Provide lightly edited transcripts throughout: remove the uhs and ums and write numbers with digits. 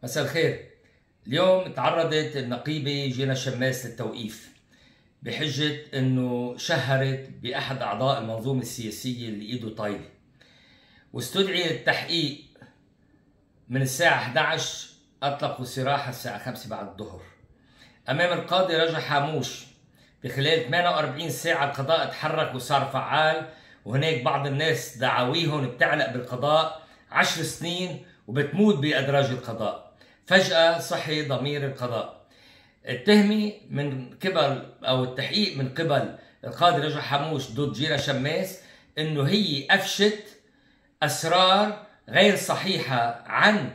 مساء الخير. اليوم تعرضت النقيبة جينا شماس للتوقيف بحجة انه شهرت باحد اعضاء المنظومة السياسية اللي ايده طايلة، واستدعي التحقيق من الساعة 11 اطلقوا سراحها الساعة 5 بعد الظهر امام القاضي رجا حاموش. بخلال 48 ساعة القضاء تحرك وصار فعال، وهناك بعض الناس دعاويهم بتعلق بالقضاء 10 سنين وبتموت بأدراج القضاء. فجأة صحي ضمير القضاء. التهمة من قبل أو التحقيق من قبل القاضي رجا حاموش ضد جينا شماس إنه هي أفشت أسرار غير صحيحة عن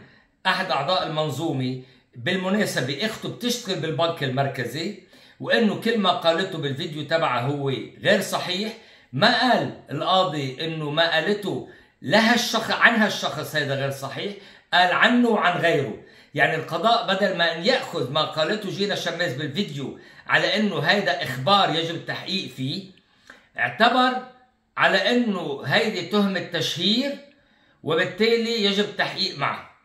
أحد أعضاء المنظومة. بالمناسبة أخته بتشتغل بالبنك المركزي، وإنه كل ما قالته بالفيديو تبعه هو غير صحيح. ما قال القاضي إنه ما قالته لها الشخص عنها الشخص هذا غير صحيح، قال عنه وعن غيره. يعني القضاء بدل ما أن يأخذ ما قالته جينا شماس بالفيديو على إنه هذا إخبار يجب التحقيق فيه، اعتبر على إنه هيدي تهمة تشهير وبالتالي يجب التحقيق معه.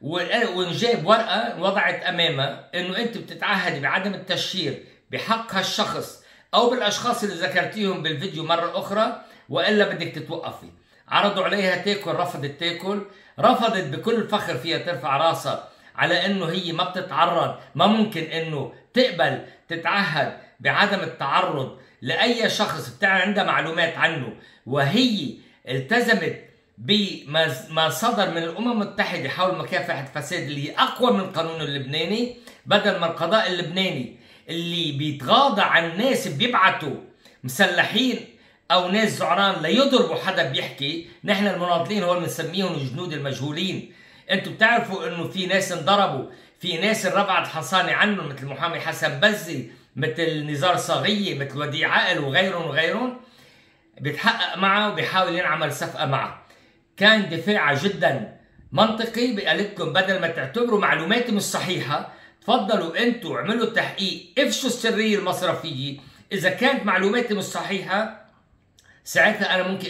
ونجاب ورقة وضعت أمامها إنه أنت بتتعهد بعدم التشهير بحق هالشخص أو بالأشخاص اللي ذكرتيهم بالفيديو مرة أخرى، وإلا بدك تتوقفي. عرضوا عليها تاكل، رفضت تاكل، رفضت بكل فخر فيها ترفع راسها على إنه هي ما بتتعرض، ما ممكن إنه تقبل تتعهد بعدم التعرض لأي شخص بتاع عندها معلومات عنه، وهي التزمت بما صدر من الأمم المتحدة حول مكافحة الفساد اللي هي أقوى من القانون اللبناني. بدل ما القضاء اللبناني اللي بيتغاضى عن ناس بيبعتوا مسلحين أو ناس زعران ليضربوا حدا بيحكي، نحن المناضلين هو بنسميهم الجنود المجهولين. انتم بتعرفوا انه في ناس انضربوا، في ناس رفعت حصانة عنهم مثل المحامي حسن بزي، مثل نزار صاغية، مثل وديع عقل وغيرهم بيتحقق معه وبيحاول ينعمل صفقة معه. كان دفاعها جدا منطقي، قالت لهم بدل ما تعتبروا معلوماتي مش صحيحة تفضلوا انتم اعملوا تحقيق، افشوا السرية المصرفية. اذا كانت معلوماتي مش صحيحة ساعتها انا ممكن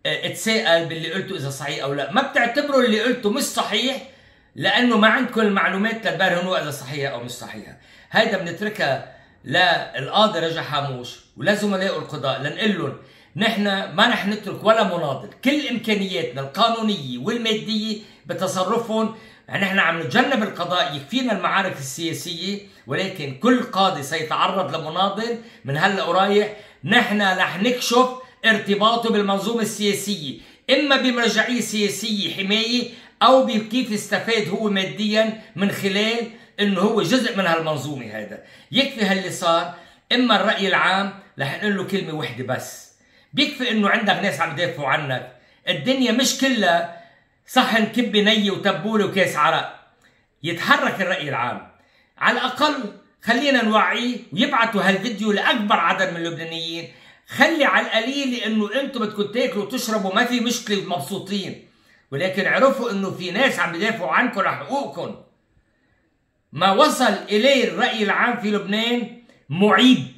اتساءل باللي قلته اذا صحيح او لا. ما بتعتبروا اللي قلته مش صحيح لانه ما عندكم المعلومات لتبرهنوا اذا صحيحه او مش صحيحه. هيدا بنتركها للقاضي رجا حاموش ولزملاء القضاء لنقول لهم نحن ما رح نترك ولا مناضل، كل امكانياتنا القانونيه والماديه بتصرفهم. نحن عم نتجنب القضاء، يكفينا المعارك السياسيه، ولكن كل قاضي سيتعرض لمناضل من هلا ورايح نحن رح نكشف ارتباطه بالمنظومة السياسية، إما بمرجعية سياسية حماية أو بكيف يستفاد هو ماديا من خلال إنه هو جزء من هالمنظومة. هذا يكفي هاللي صار. إما الرأي العام رح نقول له كلمة واحدة بس، بيكفي إنه عندك ناس عم يدافعوا عنك. الدنيا مش كلها صحن كبة نية وتبولة وكاس عرق. يتحرك الرأي العام، على الأقل خلينا نوعيه ويبعتوا هالفيديو لأكبر عدد من اللبنانيين. خلي على القليل انه انتم بدكم تاكلوا وتشربوا ما في مشكله مبسوطين، ولكن عرفوا انه في ناس عم يدافعوا عنكم لحقوقكم. ما وصل اليه الراي العام في لبنان معيب.